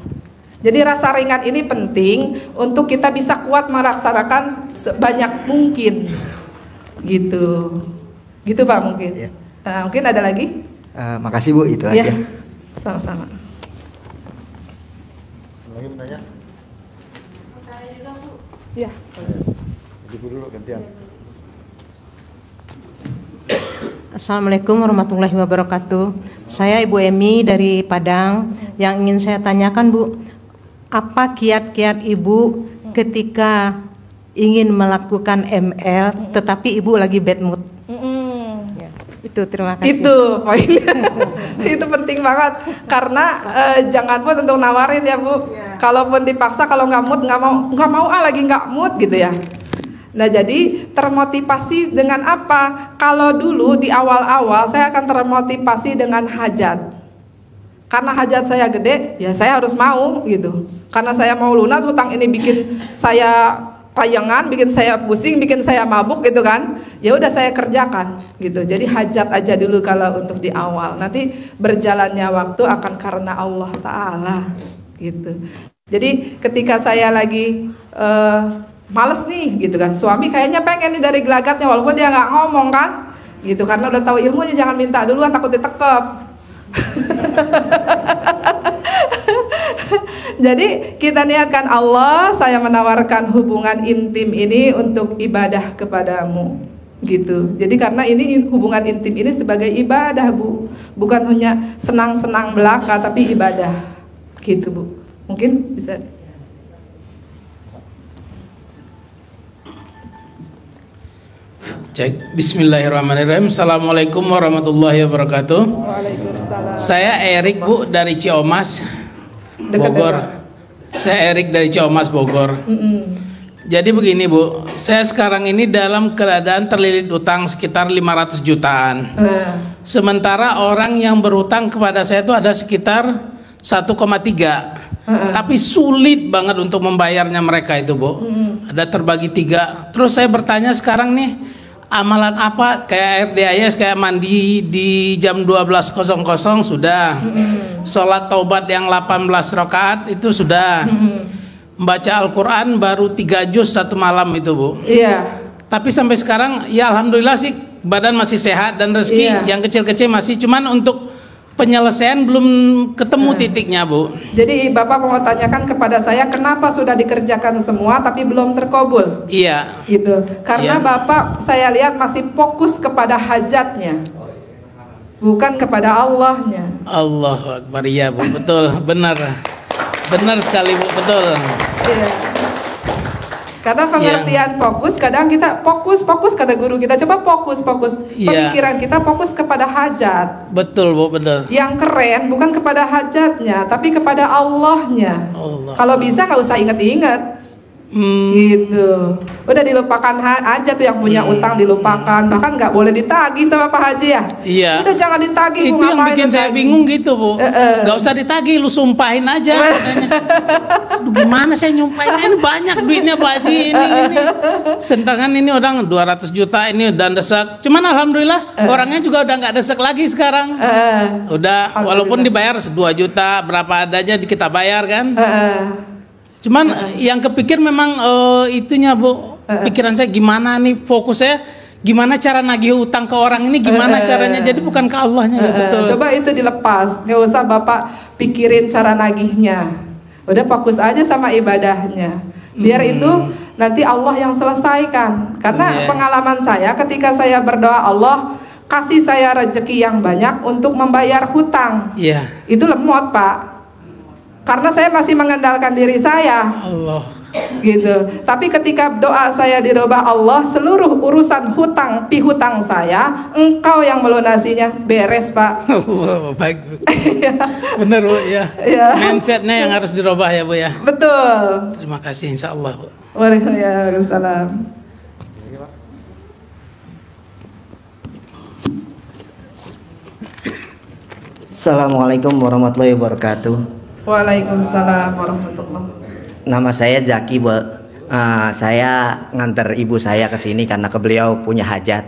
Jadi rasa ringan ini penting untuk kita bisa kuat melaksanakan sebanyak mungkin. Gitu. Gitu Pak mungkin. Ya. Mungkin ada lagi? Makasih Bu, itu Ya. aja. Sama-sama. Lagi bertanya? Ya. Ibu dulu gantian. Assalamualaikum warahmatullahi wabarakatuh. Saya Ibu Emi dari Padang. Yang ingin saya tanyakan Bu, apa kiat-kiat Ibu ketika ingin melakukan ML tetapi Ibu lagi bad mood? Ya, itu terima kasih. Itu poinnya. Itu penting banget karena jangan pun untuk nawarin ya Bu. Kalaupun dipaksa, kalau nggak mood nggak mau lagi nggak mood gitu ya. Nah jadi termotivasi dengan apa? Kalau dulu di awal-awal saya akan termotivasi dengan hajat. Karena hajat saya gede, ya saya harus mau gitu. Karena saya mau lunas, hutang ini bikin saya tayangan, bikin saya pusing, bikin saya mabuk gitu kan. Ya udah saya kerjakan gitu. Jadi hajat aja dulu kalau untuk di awal. Nanti berjalannya waktu akan karena Allah Ta'ala gitu. Jadi ketika saya lagi males nih gitu kan, suami kayaknya pengen nih dari gelagatnya walaupun dia nggak ngomong kan gitu, karena udah tahu ilmunya, jangan minta duluan takut ditekep. Jadi kita niatkan, Allah, saya menawarkan hubungan intim ini untuk ibadah kepadamu gitu. Jadi karena ini hubungan intim ini sebagai ibadah Bu, bukan hanya senang-senang belaka tapi ibadah gitu Bu. Mungkin bisa. Cek. Bismillahirrahmanirrahim. Assalamualaikum warahmatullahi wabarakatuh. Waalaikumsalam. Saya Erik Bu dari Ciomas, Dekat Bogor. Pak. Saya Erik dari Ciomas, Bogor. Jadi begini Bu, saya sekarang ini dalam keadaan terlilit utang sekitar 500 jutaan. Sementara orang yang berutang kepada saya itu ada sekitar 1,3. Tapi sulit banget untuk membayarnya mereka itu Bu. Ada terbagi 3. Terus saya bertanya sekarang nih, amalan apa kayak RDIS, kayak mandi di jam 12.00 sudah. Sholat taubat yang 18 rakaat itu sudah. Membaca Al-Quran baru 3 juz satu malam itu Bu. Iya. Tapi sampai sekarang ya alhamdulillah sih badan masih sehat dan rezeki yang kecil-kecil masih, cuman untuk penyelesaian belum ketemu titiknya Bu. Jadi Bapak mau tanyakan kepada saya kenapa sudah dikerjakan semua tapi belum terkabul? Iya. Gitu. Karena Iya. Bapak saya lihat masih fokus kepada hajatnya, bukan kepada Allahnya. Allahu Akbar, iya Bu, betul, benar. Benar sekali Bu, betul. Iya. Karena pengertian fokus, kadang kita fokus kata guru kita, coba fokus. Iya. Pemikiran kita fokus kepada hajat. Betul Bu, betul. Yang keren bukan kepada hajatnya, tapi kepada Allahnya. Allah. Kalau bisa nggak usah inget-inget. Gitu. Udah dilupakan aja tuh yang punya utang, dilupakan. Bahkan nggak boleh ditagih sama Pak Haji ya. Iya. Udah jangan ditagih. Itu yang bikin saya bingung gitu Bu. Gak usah ditagih, lu sumpahin aja. Aduh, gimana saya nyumpahin? Ini banyak duitnya Pak Haji ini. Sentangan ini orang 200 juta ini udah desek. Cuman alhamdulillah orangnya juga udah nggak desek lagi sekarang. Udah walaupun dibayar 2 juta berapa adanya kita bayar kan. Cuman yang kepikir memang itunya Bu, pikiran saya gimana nih fokusnya, gimana cara nagih utang ke orang ini, gimana caranya, jadi bukan ke Allahnya ya, betul. Coba itu dilepas, nggak usah Bapak pikirin cara nagihnya, udah fokus aja sama ibadahnya, biar itu nanti Allah yang selesaikan. Karena pengalaman saya ketika saya berdoa, Allah kasih saya rezeki yang banyak untuk membayar hutang, itu lemot Pak. Karena saya masih mengandalkan diri saya, Allah, gitu. Tapi ketika doa saya dirubah Allah, seluruh urusan hutang pihutang saya, Engkau yang melunasinya, beres Pak. Allah, baik Bu. Bener Bu ya. Mindsetnya yang harus dirubah ya Bu ya. Betul. Terima kasih insya Allah Bu. Waalaikumsalam. Assalamualaikum warahmatullahi wabarakatuh. Waalaikumsalam warahmatullahi. Nama saya Zaki, Bu. Saya nganter ibu saya ke sini karena beliau punya hajat.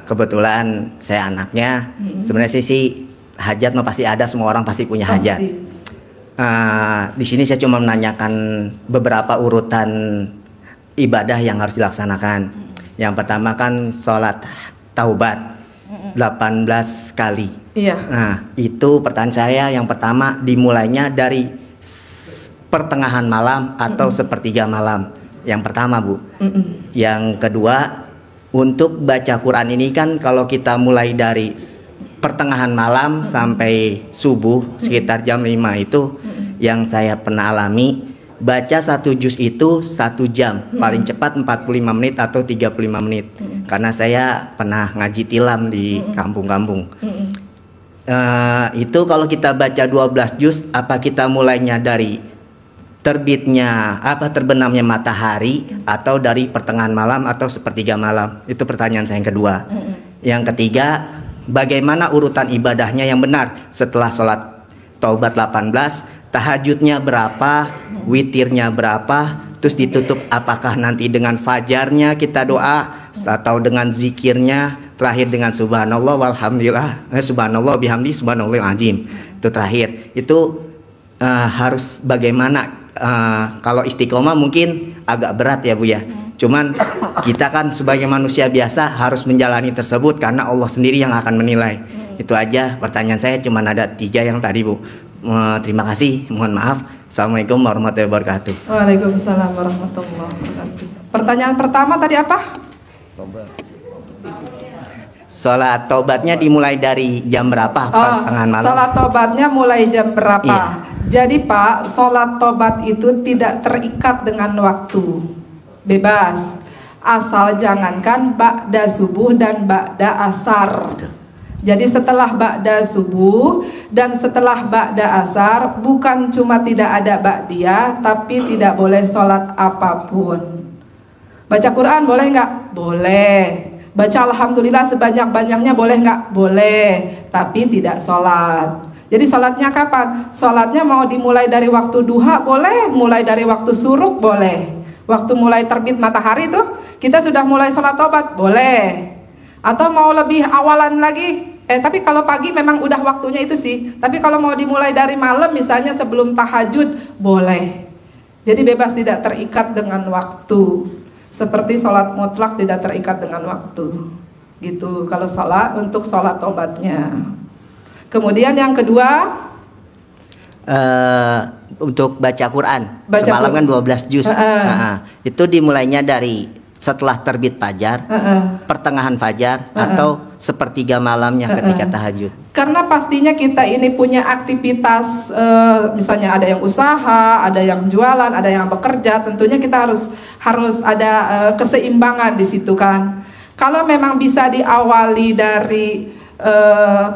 Kebetulan saya anaknya. Sebenarnya sih hajat mah pasti ada, semua orang pasti punya hajat. Di sini saya cuma menanyakan beberapa urutan ibadah yang harus dilaksanakan. Yang pertama kan sholat taubat 18 kali. Iya. Nah, itu pertanyaan saya yang pertama dimulainya dari pertengahan malam atau sepertiga malam. Yang pertama, Bu. Yang kedua, untuk baca Quran ini kan kalau kita mulai dari pertengahan malam sampai subuh sekitar jam 5 itu yang saya pernah alami, baca 1 juz itu 1 jam, paling cepat 45 menit atau 35 menit. Karena saya pernah ngaji tilam di kampung-kampung. Itu kalau kita baca 12 juz, apa kita mulainya dari terbitnya terbenamnya matahari atau dari pertengahan malam atau sepertiga malam? Itu pertanyaan saya yang kedua. Yang ketiga, bagaimana urutan ibadahnya yang benar setelah sholat taubat 18, tahajudnya berapa, witirnya berapa, terus ditutup apakah nanti dengan fajarnya kita doa atau dengan zikirnya, terakhir dengan subhanallah walhamdulillah, subhanallah bihamdi subhanallahil azim. Itu terakhir. Itu harus bagaimana? Kalau istiqomah mungkin agak berat ya Bu ya. Cuman kita kan sebagai manusia biasa harus menjalani tersebut karena Allah sendiri yang akan menilai. Itu aja pertanyaan saya, cuman ada 3 yang tadi Bu. Terima kasih, mohon maaf. Assalamualaikum warahmatullahi wabarakatuh. Waalaikumsalam warahmatullahi wabarakatuh. Pertanyaan pertama tadi apa? Sholat taubatnya dimulai dari jam berapa? Pertengahan malam. Sholat taubatnya mulai jam berapa? Iya. Jadi Pak, sholat taubat itu tidak terikat dengan waktu, bebas. Asal jangankan ba'da subuh dan ba'da asar. Jadi setelah ba'da subuh dan setelah ba'da asar, bukan cuma tidak ada ba'diyah, tapi tidak boleh sholat apapun. Baca Quran boleh nggak? Boleh. Baca alhamdulillah sebanyak-banyaknya boleh nggak? Boleh, tapi tidak sholat. Jadi sholatnya kapan? Sholatnya mau dimulai dari waktu duha boleh, mulai dari waktu suruk boleh. Waktu mulai terbit matahari tuh kita sudah mulai sholat taubat boleh. Atau mau lebih awalan lagi? Tapi kalau pagi memang udah waktunya itu sih. Tapi kalau mau dimulai dari malam misalnya sebelum tahajud boleh. Jadi bebas, tidak terikat dengan waktu. Seperti sholat mutlak tidak terikat dengan waktu. Gitu kalau sholat, untuk sholat taubatnya. Kemudian yang kedua, untuk baca Quran. Baca Semalam kan Quran. 12 juz. Itu dimulainya dari setelah terbit fajar, pertengahan fajar, atau sepertiga malamnya ketika tahajud. Karena pastinya kita ini punya aktivitas, misalnya ada yang usaha, ada yang jualan, ada yang bekerja. Tentunya kita harus ada keseimbangan di situ kan. Kalau memang bisa diawali dari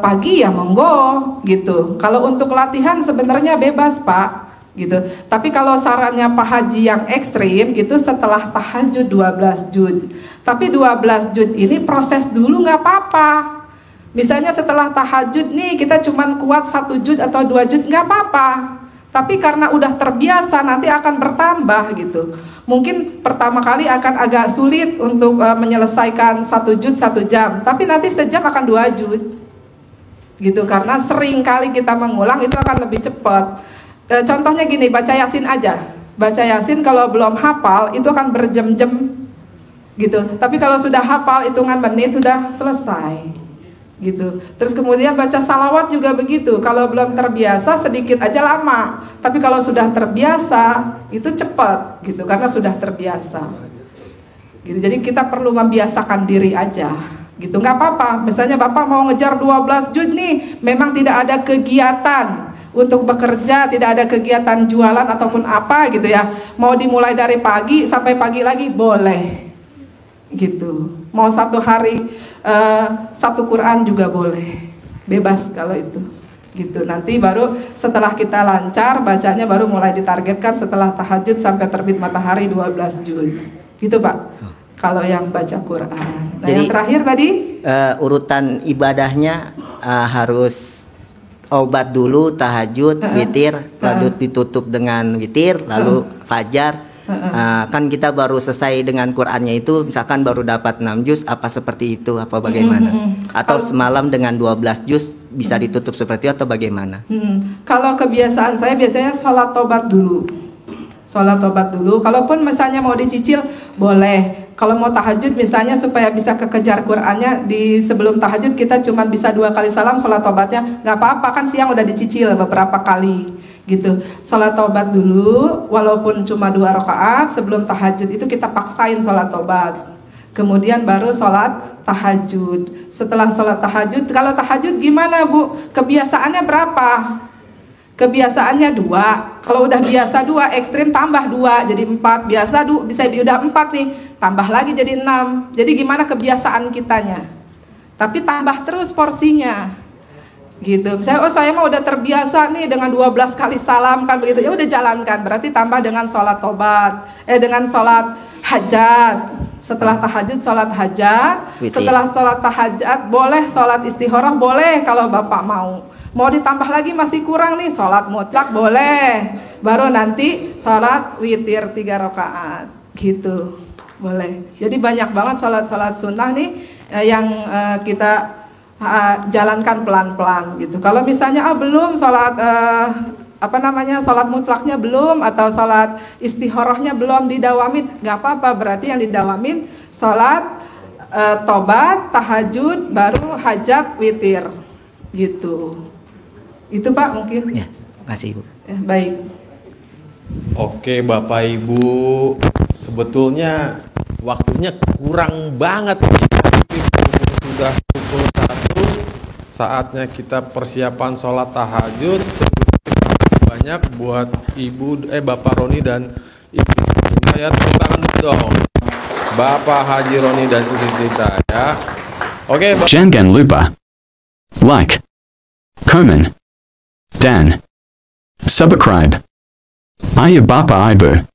pagi ya monggo gitu. Kalau untuk latihan sebenarnya bebas Pak gitu. Tapi kalau sarannya Pak Haji yang ekstrim gitu setelah tahajud 12 juz. Tapi 12 juz ini proses dulu nggak apa-apa. Misalnya setelah tahajud nih kita cuman kuat 1 juz atau 2 juz nggak apa-apa. Tapi karena udah terbiasa nanti akan bertambah gitu. Mungkin pertama kali akan agak sulit untuk menyelesaikan 1 juz 1 jam. Tapi nanti sejam akan 2 juz gitu. Karena sering kali kita mengulang itu akan lebih cepat. Contohnya gini, baca Yasin aja. Baca Yasin kalau belum hafal itu akan berjam-jam gitu. Tapi kalau sudah hafal hitungan menit sudah selesai gitu. Terus kemudian baca salawat juga begitu. Kalau belum terbiasa sedikit aja lama. Tapi kalau sudah terbiasa itu cepat gitu karena sudah terbiasa. Gitu. Jadi kita perlu membiasakan diri aja. Gitu, nggak apa-apa. Misalnya Bapak mau ngejar 12 juz nih, memang tidak ada kegiatan untuk bekerja, tidak ada kegiatan jualan ataupun apa gitu ya. Mau dimulai dari pagi sampai pagi lagi boleh. Gitu. Mau 1 hari 1 Quran juga boleh. Bebas kalau itu. Gitu. Nanti baru setelah kita lancar bacanya baru mulai ditargetkan setelah tahajud sampai terbit matahari 12 juz. Gitu, Pak. Kalau yang baca Quran. Nah, jadi, yang terakhir tadi urutan ibadahnya harus obat dulu, tahajud, witir, lalu ditutup dengan witir, lalu fajar, Kan kita baru selesai dengan Qur'annya itu, misalkan baru dapat 6 juz, apa seperti itu, apa bagaimana? Atau semalam dengan 12 juz bisa ditutup seperti itu atau bagaimana? Kalau kebiasaan saya biasanya sholat tobat dulu. Sholat tobat dulu, kalaupun misalnya mau dicicil boleh. Kalau mau tahajud misalnya supaya bisa kekejar Qur'annya, di sebelum tahajud kita cuma bisa 2 kali salam, sholat tobatnya nggak apa-apa, kan siang udah dicicil beberapa kali gitu. Sholat tobat dulu, walaupun cuma 2 rakaat sebelum tahajud itu kita paksain sholat tobat. Kemudian baru sholat tahajud. Setelah sholat tahajud, kalau tahajud gimana Bu? Kebiasaannya berapa? Kebiasaannya 2. Kalau udah biasa 2, ekstrim tambah 2 jadi 4. Biasa bisa udah 4 nih, tambah lagi jadi 6. Jadi gimana kebiasaan kitanya? Tapi tambah terus porsinya. Gitu. Misalnya saya mah udah terbiasa nih dengan 12 kali salam kan begitu. Ya udah jalankan. Berarti tambah dengan sholat tobat. Dengan sholat hajat. Setelah tahajud sholat hajat. Setelah sholat tahajat boleh sholat istikharah, boleh kalau Bapak mau. Mau ditambah lagi masih kurang nih, sholat mutlak boleh. Baru nanti sholat witir 3 rakaat gitu, boleh. Jadi banyak banget sholat sunnah nih yang kita jalankan pelan-pelan gitu. Kalau misalnya belum sholat sholat mutlaknya belum, atau sholat istikharahnya belum didawamin, nggak apa-apa. Berarti yang didawamin sholat tobat, tahajud, baru hajat, witir gitu. Itu Pak mungkin. Ya, makasih Bu. Baik. Oke Bapak Ibu, sebetulnya waktunya kurang banget. Sudah pukul 1, saatnya kita persiapan sholat tahajud. Banyak buat Bapak Roni dan Ibu Cinta ya, tepuk tangan dong. Bapak Haji Roni dan Ibu Cinta ya. Oke. Jangan lupa like, comment, dan subscribe. Ayah Bapak Ibu.